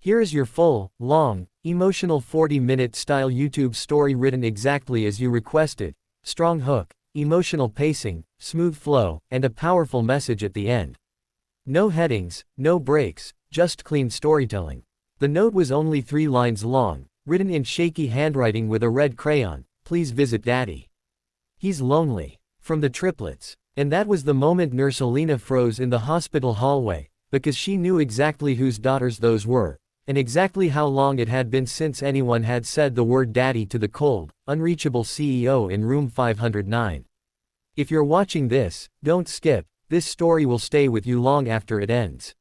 Here is your full, long, emotional 40-minute style YouTube story written exactly as you requested. Strong hook, emotional pacing, smooth flow, and a powerful message at the end. No headings, no breaks, just clean storytelling. The note was only 3 lines long, written in shaky handwriting with a red crayon. Please visit Daddy. He's lonely. From the Triplets. And that was the moment Nurse Alina froze in the hospital hallway, because she knew exactly whose daughters those were, and exactly how long it had been since anyone had said the word daddy to the cold, unreachable CEO in room 509. If you're watching this, don't skip. This story will stay with you long after it ends.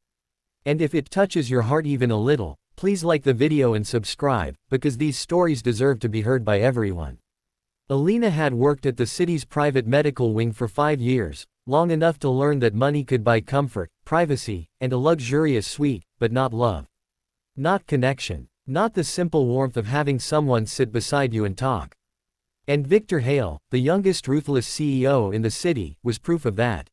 And if it touches your heart even a little, please like the video and subscribe, because these stories deserve to be heard by everyone. Alina had worked at the city's private medical wing for 5 years, long enough to learn that money could buy comfort, privacy, and a luxurious suite, but not love. Not connection. Not the simple warmth of having someone sit beside you and talk. And Victor Hale, the youngest ruthless CEO in the city, was proof of that.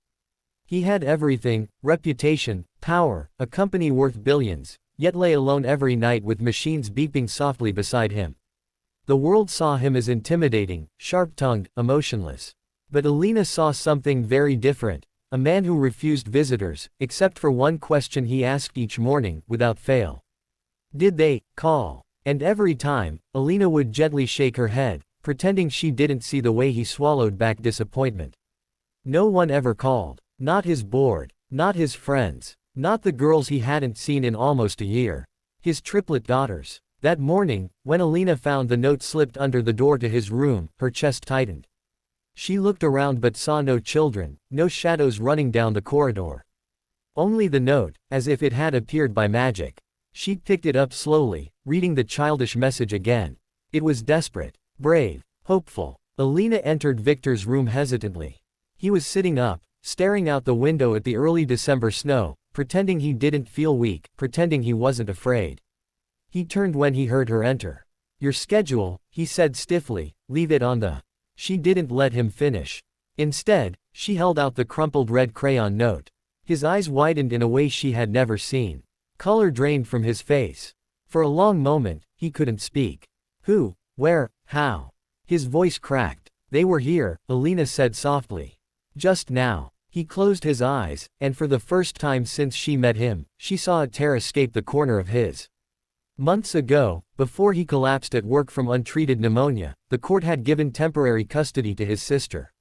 He had everything: reputation, power, a company worth billions, yet lay alone every night with machines beeping softly beside him. The world saw him as intimidating, sharp-tongued, emotionless. But Alina saw something very different, a man who refused visitors, except for one question he asked each morning, without fail. Did they call? And every time, Alina would gently shake her head, pretending she didn't see the way he swallowed back disappointment. No one ever called. Not his board. Not his friends. Not the girls he hadn't seen in almost a year. His triplet daughters. That morning, when Alina found the note slipped under the door to his room, her chest tightened. She looked around but saw no children, no shadows running down the corridor. Only the note, as if it had appeared by magic. She picked it up slowly, reading the childish message again. It was desperate, brave, hopeful. Alina entered Victor's room hesitantly. He was sitting up, staring out the window at the early December snow, pretending he didn't feel weak, pretending he wasn't afraid. He turned when he heard her enter. Your schedule, he said stiffly, leave it on the. She didn't let him finish. Instead, she held out the crumpled red crayon note. His eyes widened in a way she had never seen. Color drained from his face. For a long moment, he couldn't speak. Who? Where? How? His voice cracked. They were here, Alina said softly. Just now. He closed his eyes, and for the first time since she met him, she saw a tear escape the corner of his. Months ago, before he collapsed at work from untreated pneumonia, the court had given temporary custody to his sister.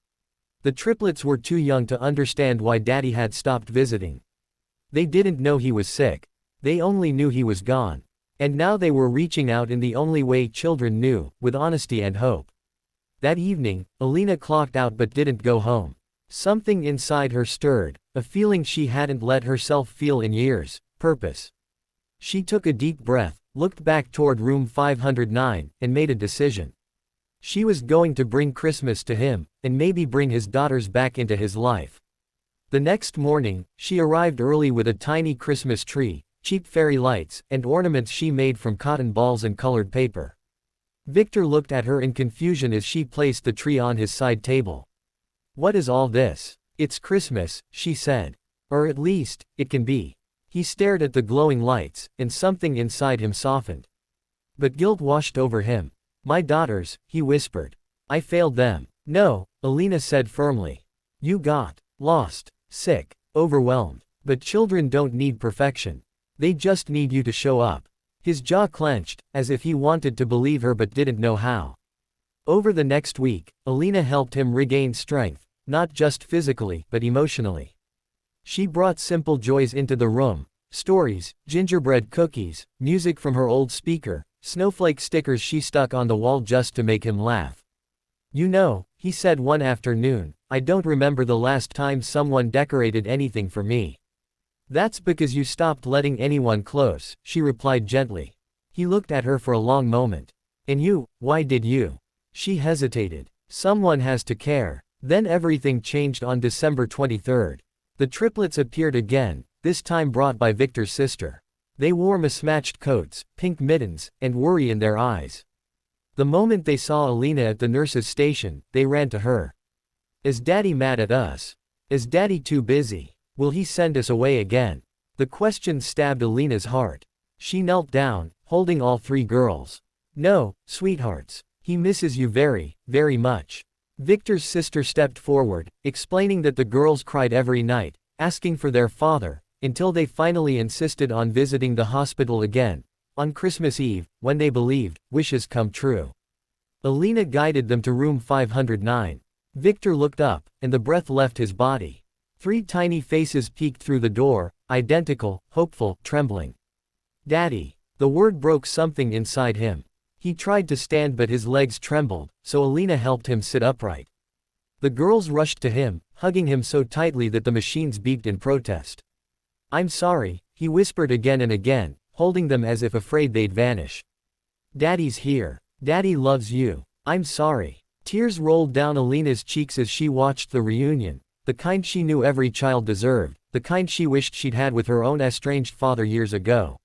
The triplets were too young to understand why Daddy had stopped visiting. They didn't know he was sick. They only knew he was gone. And now they were reaching out in the only way children knew, with honesty and hope. That evening, Alina clocked out but didn't go home. Something inside her stirred, a feeling she hadn't let herself feel in years: purpose. She took a deep breath, looked back toward room 509, and made a decision. She was going to bring Christmas to him, and maybe bring his daughters back into his life. The next morning, she arrived early with a tiny Christmas tree, cheap fairy lights, and ornaments she made from cotton balls and colored paper. Victor looked at her in confusion as she placed the tree on his side table. What is all this? It's Christmas, she said. Or at least, it can be. He stared at the glowing lights, and something inside him softened. But guilt washed over him. My daughters, he whispered. I failed them. No, Alina said firmly. You got lost, sick, overwhelmed. But children don't need perfection. They just need you to show up. His jaw clenched, as if he wanted to believe her but didn't know how. Over the next week, Alina helped him regain strength, not just physically, but emotionally. She brought simple joys into the room: stories, gingerbread cookies, music from her old speaker, snowflake stickers she stuck on the wall just to make him laugh. You know, he said one afternoon, I don't remember the last time someone decorated anything for me. That's because you stopped letting anyone close, she replied gently. He looked at her for a long moment. And you, why did you? She hesitated. Someone has to care. Then everything changed on December 23rd. The triplets appeared again, this time brought by Victor's sister. They wore mismatched coats, pink mittens, and worry in their eyes. The moment they saw Alina at the nurse's station, they ran to her. Is Daddy mad at us? Is Daddy too busy? Will he send us away again? The question stabbed Alina's heart. She knelt down, holding all three girls. "No, sweethearts. He misses you very, very much." Victor's sister stepped forward, explaining that the girls cried every night, asking for their father, until they finally insisted on visiting the hospital again, on Christmas Eve, when they believed wishes come true. Alina guided them to room 509. Victor looked up, and the breath left his body. Three tiny faces peeked through the door, identical, hopeful, trembling. "Daddy." The word broke something inside him. He tried to stand but his legs trembled, so Alina helped him sit upright. The girls rushed to him, hugging him so tightly that the machines beeped in protest. "I'm sorry," he whispered again and again, holding them as if afraid they'd vanish. "Daddy's here. Daddy loves you. I'm sorry." Tears rolled down Alina's cheeks as she watched the reunion, the kind she knew every child deserved, the kind she wished she'd had with her own estranged father years ago.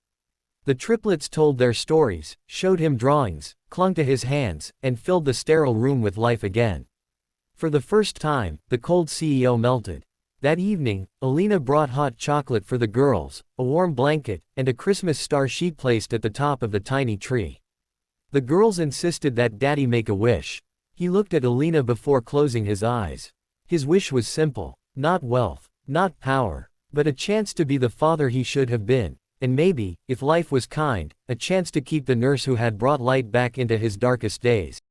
The triplets told their stories, showed him drawings, clung to his hands, and filled the sterile room with life again. For the first time, the cold CEO melted. That evening, Alina brought hot chocolate for the girls, a warm blanket, and a Christmas star she placed at the top of the tiny tree. The girls insisted that Daddy make a wish. He looked at Alina before closing his eyes. His wish was simple: not wealth, not power, but a chance to be the father he should have been, and maybe, if life was kind, a chance to keep the nurse who had brought light back into his darkest days.